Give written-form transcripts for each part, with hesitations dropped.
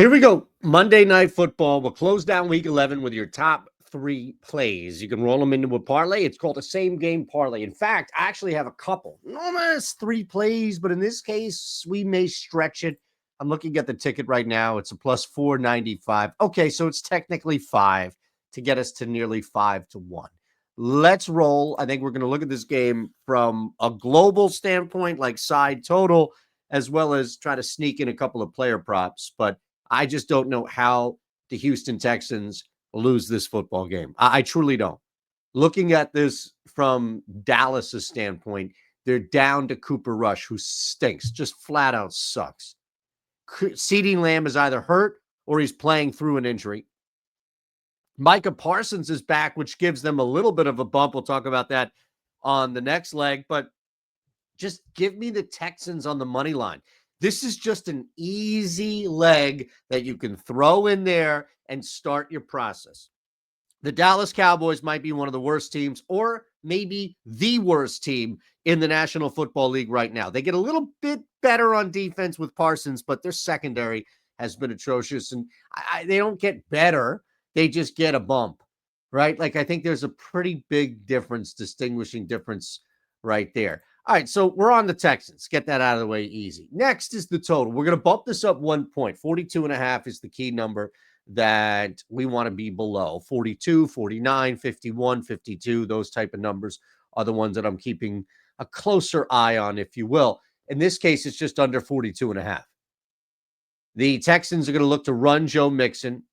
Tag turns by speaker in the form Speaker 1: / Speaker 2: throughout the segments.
Speaker 1: Here we go. Monday Night Football. We'll close down Week 11 with your top three plays. You can roll them into a parlay. It's called a same-game parlay. In fact, I actually have a couple. Almost three plays, but in this case, we may stretch it. I'm looking at the ticket right now. It's a plus 495. Okay, so it's technically 5 to get us to nearly 5-1. Let's roll. I think we're going to look at this game from a global standpoint, like side total, as well as try to sneak in a couple of player props. But I just don't know how the Houston Texans lose this football game. I truly don't. Looking at this from Dallas's standpoint, they're down to Cooper Rush, who stinks, just flat out sucks. CeeDee Lamb is either hurt or he's playing through an injury. Micah Parsons is back, which gives them a little bit of a bump. We'll talk about that on the next leg, but just give me the Texans on the money line. This is just an easy leg that you can throw in there and start your process. The Dallas Cowboys might be one of the worst teams, or maybe the worst team in the National Football League right now. They get a little bit better on defense with Parsons, but their secondary has been atrocious, and they don't get better. They just get a bump, right? Like, I think there's a pretty big distinguishing difference right there. All right, so we're on the Texans. Get that out of the way easy. Next is the total. We're going to bump this up 1 point. 42.5 is the key number that we want to be below. 42, 49, 51, 52, those type of numbers are the ones that I'm keeping a closer eye on, if you will. In this case, it's just under 42.5. The Texans are going to look to run Joe Mixon.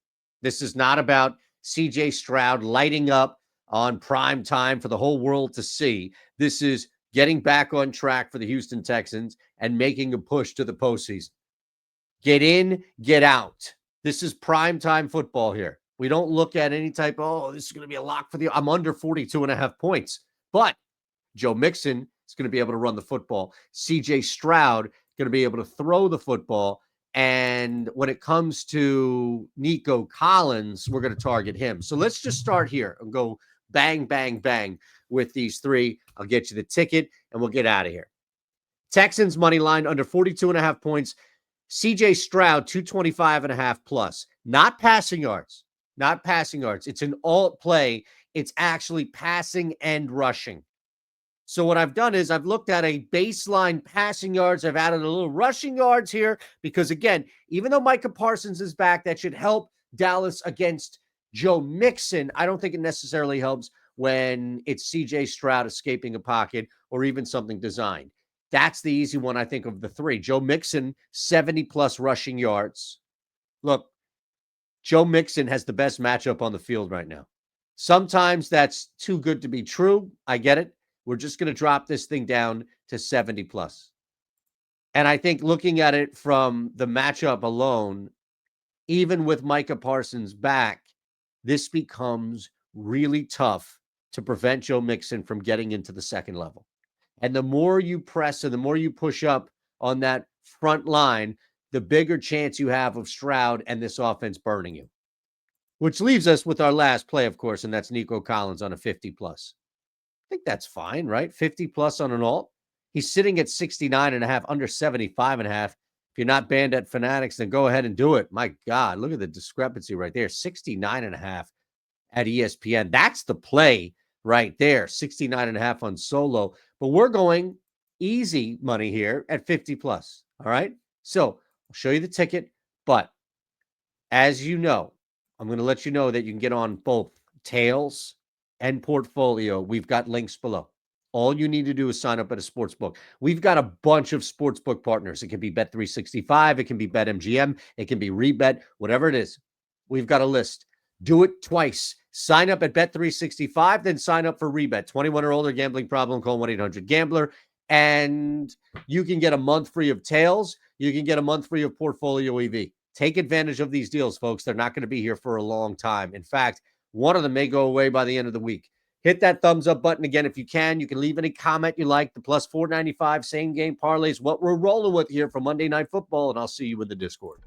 Speaker 1: This is not about C.J. Stroud lighting up on prime time for the whole world to see. This is getting back on track for the Houston Texans and making a push to the postseason. Get in, get out. This is primetime football here. We don't look at any type of, this is going to be a lock for the, I'm under 42.5 points. But Joe Mixon is going to be able to run the football. C.J. Stroud going to be able to throw the football. And when it comes to Nico Collins, we're going to target him. So let's just start here and go bang, bang, bang with these three. I'll get you the ticket and we'll get out of here. Texans money line under 42.5 points. CJ Stroud, 225.5 plus. Not passing yards. Not passing yards. It's an alt play. It's actually passing and rushing. So what I've done is I've looked at a baseline passing yards. I've added a little rushing yards here because, again, even though Micah Parsons is back, that should help Dallas against Joe Mixon. I don't think it necessarily helps when it's CJ Stroud escaping a pocket or even something designed. That's the easy one, I think, of the three. Joe Mixon, 70-plus rushing yards. Look, Joe Mixon has the best matchup on the field right now. Sometimes that's too good to be true. I get it. We're just going to drop this thing down to 70-plus. And I think looking at it from the matchup alone, even with Micah Parsons back, this becomes really tough to prevent Joe Mixon from getting into the second level. And the more you press and the more you push up on that front line, the bigger chance you have of Stroud and this offense burning you. Which leaves us with our last play, of course, and that's Nico Collins on a 50-plus. I think that's fine, right? 50-plus on an alt. He's sitting at 69.5, under 75.5. If you're not banned at Fanatics, then go ahead and do it. My God, look at the discrepancy right there. 69.5 at ESPN. That's the play right there. 69.5 on solo. But we're going easy money here at 50-plus. All right? So I'll show you the ticket. But as you know, I'm going to let you know that you can get on both tails and portfolio. We've got links below. All you need to do is sign up at a sportsbook. We've got a bunch of sportsbook partners. It can be Bet365. It can be BetMGM. It can be Rebet, whatever it is. We've got a list. Do it twice. Sign up at Bet365, then sign up for Rebet. 21 or older, gambling problem, call 1-800-GAMBLER. And you can get a month free of tails. You can get a month free of portfolio EV. Take advantage of these deals, folks. They're not going to be here for a long time. In fact, one of them may go away by the end of the week. Hit that thumbs up button again if you can. You can leave any comment you like. The plus 495 same game parlays, what we're rolling with here for Monday Night Football, and I'll see you in the Discord.